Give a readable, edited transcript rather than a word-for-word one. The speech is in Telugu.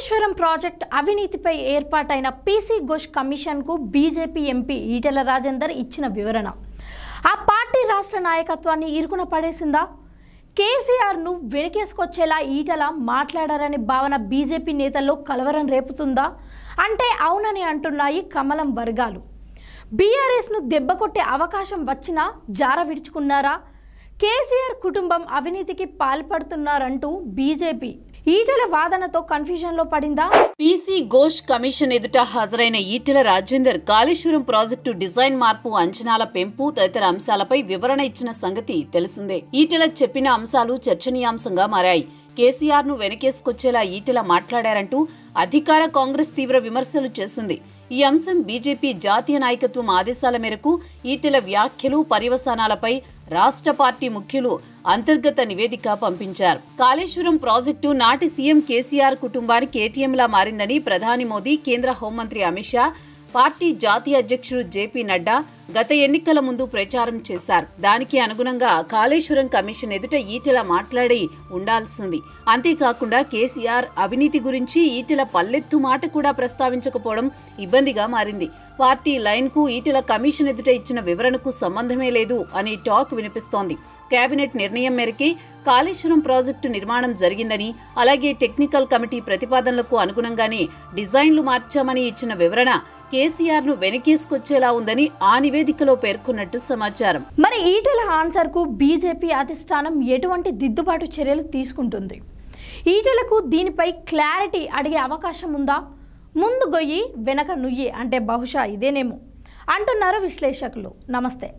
కాళేశ్వరం ప్రాజెక్ట్ అవినీతిపై ఏర్పాటైన పీసీ ఘోష్ కమిషన్కు బీజేపీ ఎంపీ ఈటెల రాజేందర్ ఇచ్చిన వివరణ ఆ పార్టీ రాష్ట్ర నాయకత్వాన్ని ఇరుకున పడేసిందా? కేసీఆర్ను వెనకేసుకొచ్చేలా ఈటెల మాట్లాడారని భావన బీజేపీ నేతల్లో కలవరం రేపుతుందా అంటే అవునని అంటున్నాయి కమలం వర్గాలు. బీఆర్ఎస్ను దెబ్బకొట్టే అవకాశం వచ్చినా జార విడుచుకున్నారా? కేసీఆర్ కుటుంబం అవినీతికి పాల్పడుతున్నారంటూ బీజేపీ ఈటెల వాదనతో కన్ఫ్యూజన్లో పడిందా? పీసీ ఘోష్ కమిషన్ ఎదుట హాజరైన ఈటెల రాజేందర్ కాళేశ్వరం ప్రాజెక్టు డిజైన్ మార్పు, అంచనాల పెంపు తదితర అంశాలపై వివరణ ఇచ్చిన సంగతి తెలిసిందే. ఈటెల చెప్పిన అంశాలు చర్చనీయాంశంగా మారాయి. కేసీఆర్ను వెనకేసుకొచ్చేలా ఈటెల మాట్లాడారంటూ అధికార కాంగ్రెస్ తీవ్ర విమర్శలు చేసింది. ఈ అంశం బీజేపీ జాతీయ నాయకత్వం ఆదేశాల మేరకు ఈటెల వ్యాఖ్యలు, పర్యవసానాలపై రాష్ట్ర పార్టీ ముఖ్యులు అంతర్గత నివేదిక పంపించారు. కాళేశ్వరం ప్రాజెక్టు నాటి సీఎం కేసీఆర్ కుటుంబానికి ఏటీఎంలా మారిందని ప్రధాని మోదీ, కేంద్ర హోంమంత్రి అమిత్ షా, పార్టీ జాతీయ అధ్యక్షుడు జేపీ నడ్డా గత ఎన్నికల ముందు ప్రచారం చేశారు. దానికి అనుగుణంగా కాళేశ్వరం కమిషన్ ఎదుట ఈటెల మాట్లాడి ఉండాల్సింది. అంతేకాకుండా కేసీఆర్ అవినీతి గురించి ఈటెల పల్లెత్తు మాట కూడా ప్రస్తావించకపోవడం ఇబ్బందిగా మారింది. పార్టీ లైన్కు ఈటెల కమిషన్ ఎదుట ఇచ్చిన వివరణకు సంబంధమే లేదు అని టాక్ వినిపిస్తోంది. కేబినెట్ నిర్ణయం మేరకే కాళేశ్వరం ప్రాజెక్టు నిర్మాణం జరిగిందని, అలాగే టెక్నికల్ కమిటీ ప్రతిపాదనలకు అనుగుణంగానే డిజైన్లు మార్చామని ఇచ్చిన వివరణ కేసీఆర్ను వెనకేసుకొచ్చేలా ఉందని ఆ నివేదికలో పేర్కొన్నట్టు సమాచారం. మరి ఈటెల ఆన్సర్కు బీజేపీ అధిష్టానం ఎటువంటి దిద్దుబాటు చర్యలు తీసుకుంటుంది? ఈటెలకు దీనిపై క్లారిటీ అడిగే అవకాశం ఉందా? ముందు గొయ్యి వెనక నుయ్యి అంటే బహుశా ఇదేనేమో అంటున్నారు విశ్లేషకులు. నమస్తే.